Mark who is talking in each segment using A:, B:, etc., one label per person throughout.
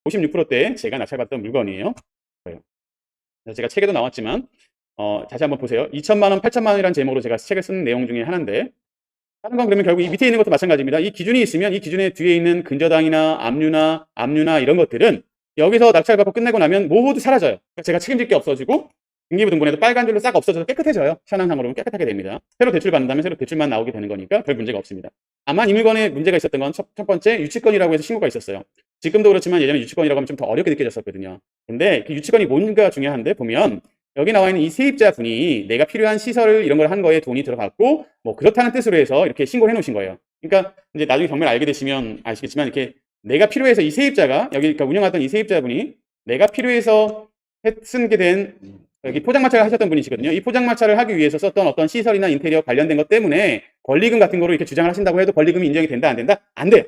A: 56%대 제가 낙찰받던 물건이에요. 제가 책에도 나왔지만 다시 한번 보세요. 2천만 원, 8천만 원이라는 제목으로 제가 책을 쓴 내용 중에 하나인데, 다른 건 그러면 결국 이 밑에 있는 것도 마찬가지입니다. 이 기준이 있으면 이 기준의 뒤에 있는 근저당이나 압류나 이런 것들은 여기서 낙찰받고 끝내고 나면 모두 사라져요. 그러니까 제가 책임질 게 없어지고 등기부등본에도 빨간 줄로 싹 없어져서 깨끗해져요. 현황상으로는 깨끗하게 됩니다. 새로 대출받는다면 새로 대출만 나오게 되는 거니까 별 문제가 없습니다. 다만 이 물건에 문제가 있었던 건 첫 번째 유치권이라고 해서 신고가 있었어요. 지금도 그렇지만 예전에 유치권이라고 하면 좀 더 어렵게 느껴졌었거든요. 근데 그 유치권이 뭔가 중요한데, 보면 여기 나와 있는 이 세입자 분이 내가 필요한 시설 이런 걸 한 거에 돈이 들어갔고 뭐 그렇다는 뜻으로 해서 이렇게 신고를 해 놓으신 거예요. 그러니까 이제 나중에 경매를 알게 되시면 아시겠지만, 이렇게 내가 필요해서 이 세입자가 여기 그러니까 운영하던 이 세입자분이 내가 필요해서 쓰게 된 여기 포장마차를 하셨던 분이시거든요. 이 포장마차를 하기 위해서 썼던 어떤 시설이나 인테리어 관련된 것 때문에 권리금 같은 거로 이렇게 주장을 하신다고 해도 권리금이 인정이 된다 안 된다? 안 돼.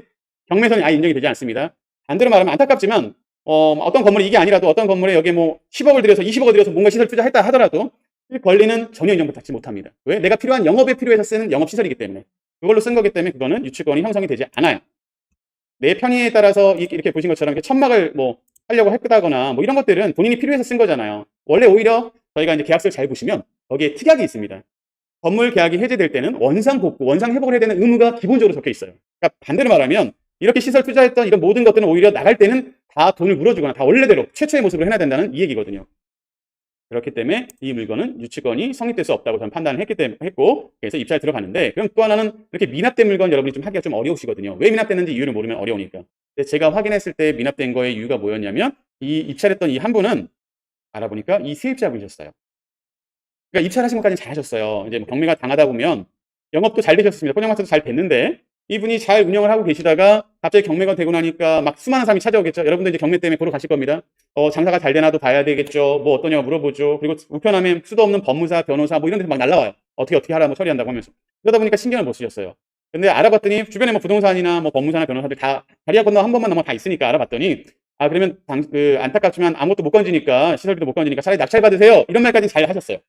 A: 경매선이 아예 인정이 되지 않습니다. 반대로 말하면 안타깝지만 어떤 건물이 이게 아니라도 어떤 건물에 여기에 뭐 10억을 들여서 20억을 들여서 뭔가 시설 투자했다 하더라도 이 권리는 전혀 인정받지 못합니다. 왜? 내가 필요한 영업에 필요해서 쓰는 영업시설이기 때문에, 그걸로 쓴 거기 때문에 그거는 유치권이 형성이 되지 않아요. 내 편의에 따라서 이렇게 보신 것처럼 이렇게 천막을 뭐 하려고 했다거나 뭐 이런 것들은 본인이 필요해서 쓴 거잖아요. 원래 오히려 저희가 이제 계약서를 잘 보시면 거기에 특약이 있습니다. 건물 계약이 해제될 때는 원상 복구, 원상 회복을 해야 되는 의무가 기본적으로 적혀 있어요. 그러니까 반대로 말하면 이렇게 시설 투자했던 이런 모든 것들은 오히려 나갈 때는 다 돈을 물어주거나 다 원래대로 최초의 모습으로 해놔야 된다는 이 얘기거든요. 그렇기 때문에 이 물건은 유치권이 성립될 수 없다고 저는 판단을 했고, 그래서 입찰에 들어가는데, 그럼 또 하나는 이렇게 미납된 물건 여러분이 좀 하기가 좀 어려우시거든요. 왜 미납됐는지 이유를 모르면 어려우니까. 근데 제가 확인했을 때 미납된 거의 이유가 뭐였냐면, 이 입찰했던 이 한 분은 알아보니까 이 세입자분이셨어요. 그러니까 입찰하신 것까지는 잘 하셨어요. 이제 뭐 경매가 당하다 보면 영업도 잘 되셨습니다. 포장마차도 잘 됐는데, 이분이 잘 운영을 하고 계시다가 갑자기 경매가 되고 나니까 막 수많은 사람이 찾아오겠죠. 여러분들 이제 경매 때문에 보러 가실 겁니다. 장사가 잘 되나도 봐야 되겠죠. 뭐 어떠냐고 물어보죠. 그리고 우편하면 수도 없는 법무사, 변호사 뭐 이런 데서 막 날라와요. 어떻게 하라 뭐 처리한다고 하면서. 그러다 보니까 신경을 못 쓰셨어요. 근데 알아봤더니 주변에 뭐 부동산이나 뭐 법무사나 변호사들 다 다리가 건너 한 번만 넘어 다 있으니까 알아봤더니, 그러면 안타깝지만 아무것도 못 건지니까, 시설비도 못 건지니까 차라리 낙찰 받으세요. 이런 말까지 잘 하셨어요.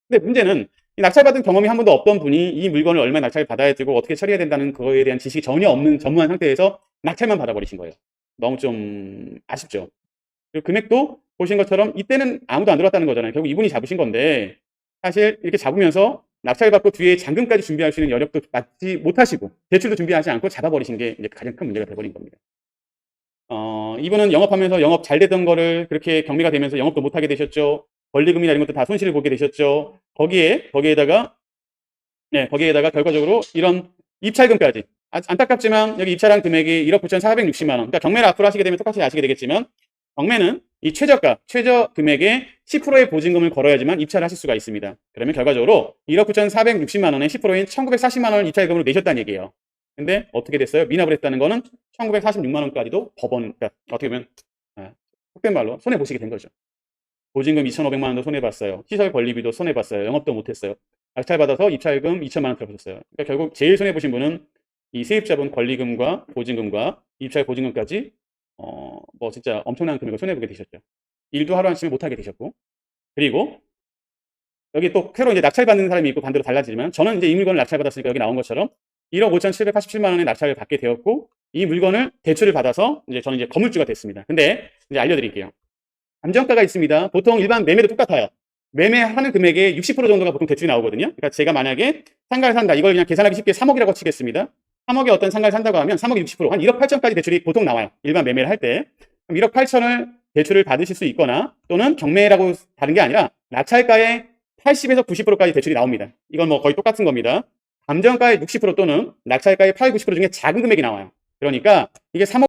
A: 근데 문제는 이 낙찰받은 경험이 한 번도 없던 분이 이 물건을 얼마에 낙찰을 받아야 되고 어떻게 처리해야 된다는 그거에 대한 지식이 전혀 없는 전무한 상태에서 낙찰만 받아버리신 거예요. 너무 좀 아쉽죠. 그리고 금액도 보신 것처럼 이때는 아무도 안 들어왔다는 거잖아요. 결국 이분이 잡으신 건데, 사실 이렇게 잡으면서 낙찰받고 뒤에 잔금까지 준비할 수 있는 여력도 받지 못하시고 대출도 준비하지 않고 잡아버리신 게 이제 가장 큰 문제가 돼버린 겁니다. 이분은 영업하면서 영업 잘 되던 거를 그렇게 경매가 되면서 영업도 못하게 되셨죠. 권리금이나 이런 것도 다 손실을 보게 되셨죠. 거기에다가 결과적으로 이런 입찰금까지. 안타깝지만 여기 입찰한 금액이 1억 9,460만 원. 그러니까 경매를 앞으로 하시게 되면 똑같이 아시게 되겠지만, 경매는 이 최저 금액의 10%의 보증금을 걸어야지만 입찰을 하실 수가 있습니다. 그러면 결과적으로 1억 9,460만 원의 10%인 1,940만 원을 입찰금으로 내셨다는 얘기예요. 근데 어떻게 됐어요? 미납을 했다는 거는 1,946만 원까지도 그러니까 어떻게 보면 속된 말로 손해 보시게 된 거죠. 보증금 2,500만 원도 손해봤어요. 시설 관리비도 손해봤어요. 영업도 못했어요. 낙찰받아서 입찰금 2천만 원 들어보셨어요. 그러니까 결국 제일 손해보신 분은 이 세입자분 권리금과 보증금과 입찰 보증금까지 뭐 진짜 엄청난 금액을 손해보게 되셨죠. 일도 하루 한시면 못하게 되셨고, 그리고 여기 또 새로 이제 낙찰받는 사람이 있고 반대로 달라지지만, 저는 이제 이 물건을 낙찰받았으니까 여기 나온 것처럼 1억 5,787만 원의 낙찰을 받게 되었고, 이 물건을 대출을 받아서 저는 이제 건물주가 됐습니다. 근데 이제 알려드릴게요. 감정가가 있습니다. 보통 일반 매매도 똑같아요. 매매하는 금액의 60% 정도가 보통 대출이 나오거든요. 그러니까 제가 만약에 상가를 산다, 이걸 그냥 계산하기 쉽게 3억이라고 치겠습니다. 3억에 어떤 상가를 산다고 하면 3억 60%, 한 1억 8천까지 대출이 보통 나와요. 일반 매매를 할 때. 그럼 1억 8천을 대출을 받으실 수 있거나, 또는 경매라고 다른 게 아니라 낙찰가의 80에서 90%까지 대출이 나옵니다. 이건 뭐 거의 똑같은 겁니다. 감정가의 60% 또는 낙찰가의 8, 90% 중에 작은 금액이 나와요. 그러니까 이게 3억